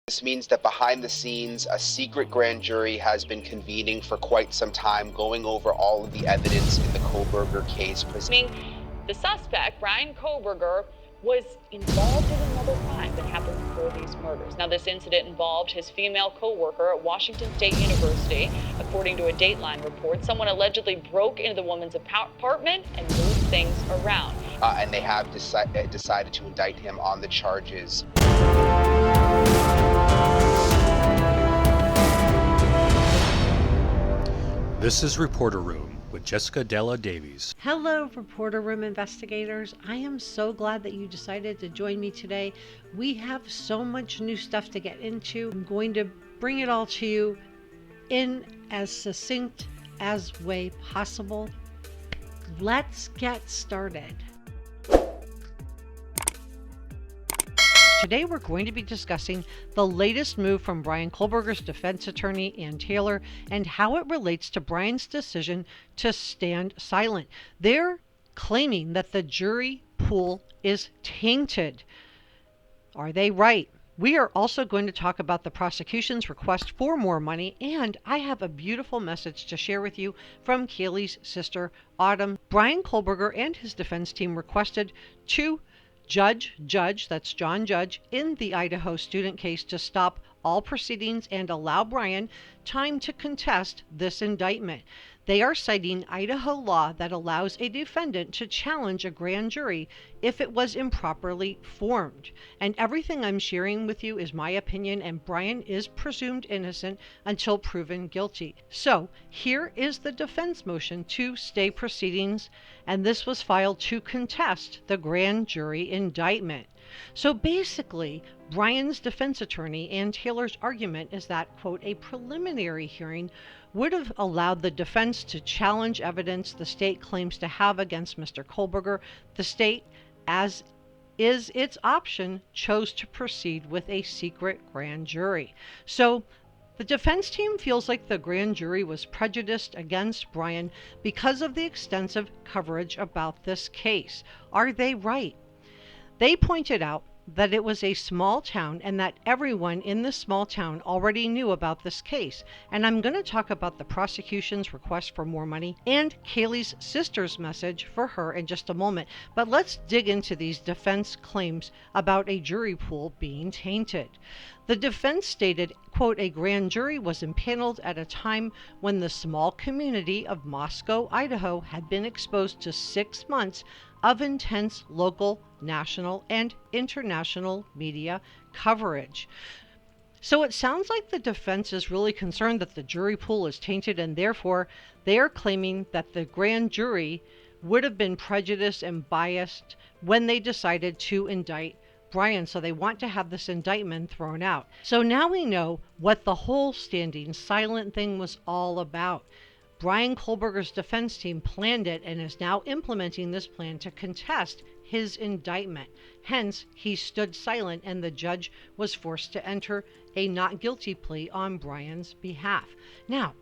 This means that behind the scenes, a secret grand jury has been convening for quite some time, going over all of the evidence in the Kohlberger case. The suspect, Bryan Kohberger, was involved in another crime that happened before these murders. Now, this incident involved his female co-worker at Washington State University. According to a Dateline report, someone allegedly broke into the woman's apartment and moved things around. And they have decided to indict him on the charges. This is Reporter Room with Jessica Della Davies. Hello, Reporter Room investigators. I am so glad that you decided to join me today. We have so much new stuff to get into. I'm going to bring it all to you in as succinct as way possible. Let's get started. Today we're going to be discussing the latest move from Bryan Kohberger's defense attorney, Ann Taylor, and how it relates to Bryan's decision to stand silent. They're claiming that the jury pool is tainted. Are they right? We are also going to talk about the prosecution's request for more money, and I have a beautiful message to share with you from Kaylee's sister, Autumn. Bryan Kohberger and his defense team requested to Judge, that's John Judge, in the Idaho student case to stop all proceedings and allow Bryan time to contest this indictment. They are citing Idaho law that allows a defendant to challenge a grand jury if it was improperly formed. And everything I'm sharing with you is my opinion, and Bryan is presumed innocent until proven guilty. So here is the defense motion to stay proceedings, and this was filed to contest the grand jury indictment. So basically, Bryan's defense attorney, Ann Taylor's argument is that, quote, a preliminary hearing would have allowed the defense to challenge evidence the state claims to have against Mr. Kohlberger. The state, as is its option, chose to proceed with a secret grand jury. So the defense team feels like the grand jury was prejudiced against Bryan because of the extensive coverage about this case. Are they right? They pointed out that it was a small town and that everyone in this small town already knew about this case. And I'm going to talk about the prosecution's request for more money and Kaylee's sister's message for her in just a moment. But let's dig into these defense claims about a jury pool being tainted. The defense stated, quote, a grand jury was impaneled at a time when the small community of Moscow, Idaho had been exposed to 6 months of intense local, national, and international media coverage. So it sounds like the defense is really concerned that the jury pool is tainted, and therefore they are claiming that the grand jury would have been prejudiced and biased when they decided to indict Bryan, so they want to have this indictment thrown out. So now we know what the whole standing silent thing was all about. Bryan Kohberger's defense team planned it and is now implementing this plan to contest his indictment. Hence, he stood silent and the judge was forced to enter a not guilty plea on Bryan's behalf. Now,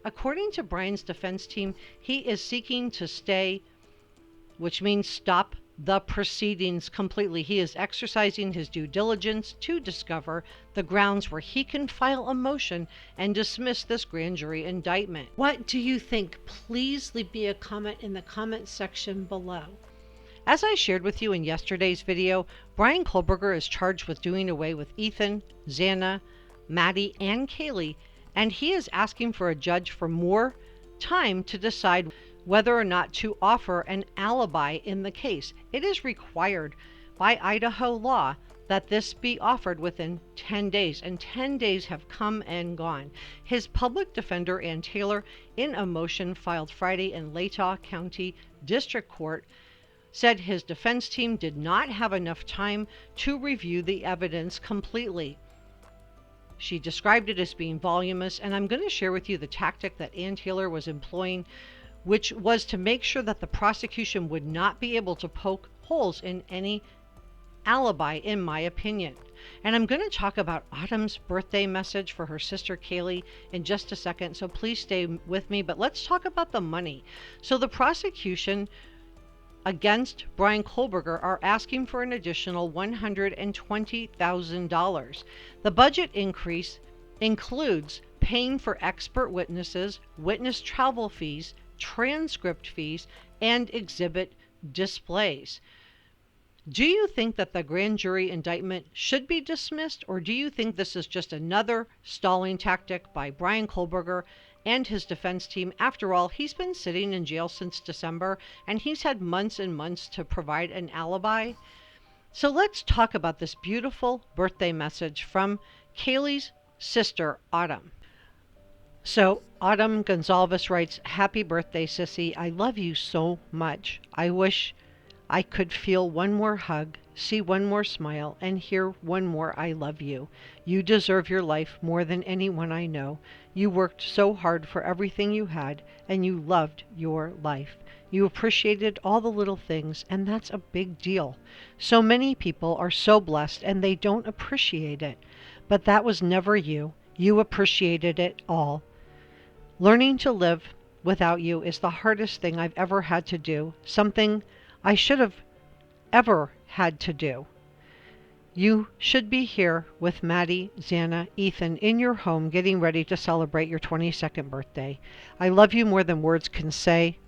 according to Bryan's defense team, he is seeking to stay, which means stop the proceedings completely. He is exercising his due diligence to discover the grounds where he can file a motion and dismiss this grand jury indictment. What do you think? Please leave me a comment in the comment section below. As I shared with you in yesterday's video, Bryan Kohberger is charged with doing away with Ethan, Xana, Maddie, and Kaylee, and he is asking for a judge for more time to decide whether or not to offer an alibi in the case. It is required by Idaho law that this be offered within 10 days, and 10 days have come and gone. His public defender, Ann Taylor, in a motion filed Friday in Latah County District Court, said his defense team did not have enough time to review the evidence completely. She described it as being voluminous, and I'm going to share with you the tactic that Ann Taylor was employing, which was to make sure that the prosecution would not be able to poke holes in any alibi, in my opinion. And I'm going to talk about Autumn's birthday message for her sister Kaylee in just a second, so please stay with me. But let's talk about the money. So the prosecution against Bryan Kohberger are asking for an additional $120,000. The budget increase includes paying for expert witnesses, witness travel fees, transcript fees, and exhibit displays. Do you think that the grand jury indictment should be dismissed, or do you think this is just another stalling tactic by Bryan Kohberger and his defense team? After all, he's been sitting in jail since December, and he's had months and months to provide an alibi. So let's talk about this beautiful birthday message from Kaylee's sister, Autumn. So Autumn Gonzalves writes, "Happy birthday, sissy. I love you so much. I wish I could feel one more hug, see one more smile, and hear one more I love you. You deserve your life more than anyone I know. You worked so hard for everything you had, and you loved your life. You appreciated all the little things, and that's a big deal. So many people are so blessed, and they don't appreciate it. But that was never you. You appreciated it all. Learning to live without you is the hardest thing I've ever had to do, something I should have ever had to do. You should be here with Maddie, Xana, Ethan in your home getting ready to celebrate your 22nd birthday. I love you more than words can say.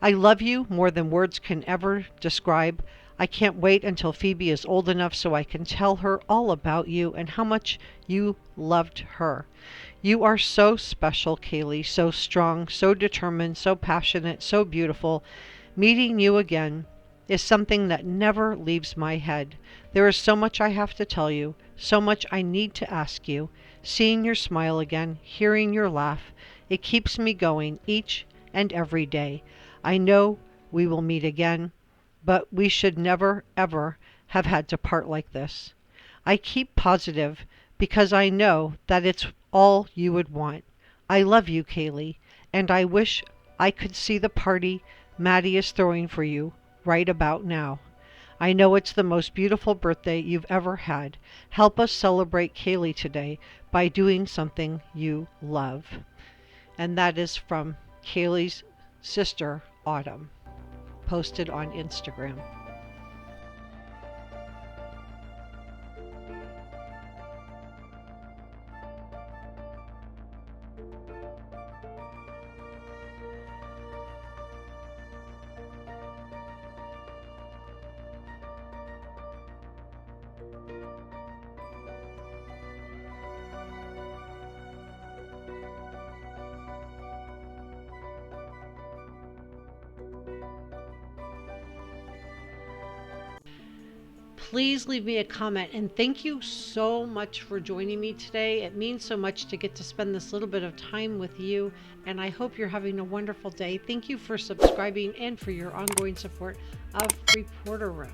I love you more than words can ever describe. I can't wait until Phoebe is old enough so I can tell her all about you and how much you loved her. You are so special, Kaylee, so strong, so determined, so passionate, so beautiful. Meeting you again is something that never leaves my head. There is so much I have to tell you, so much I need to ask you. Seeing your smile again, hearing your laugh, it keeps me going each and every day. I know we will meet again, but we should never, ever have had to part like this. I keep positive because I know that it's all you would want. I love you, Kaylee, and I wish I could see the party Maddie is throwing for you right about now. I know it's the most beautiful birthday you've ever had. Help us celebrate Kaylee today by doing something you love." And that is from Kaylee's sister, Autumn, posted on Instagram. Please leave me a comment, and thank you so much for joining me today. It means so much to get to spend this little bit of time with you, and I hope you're having a wonderful day. Thank you for subscribing and for your ongoing support of Reporter Room.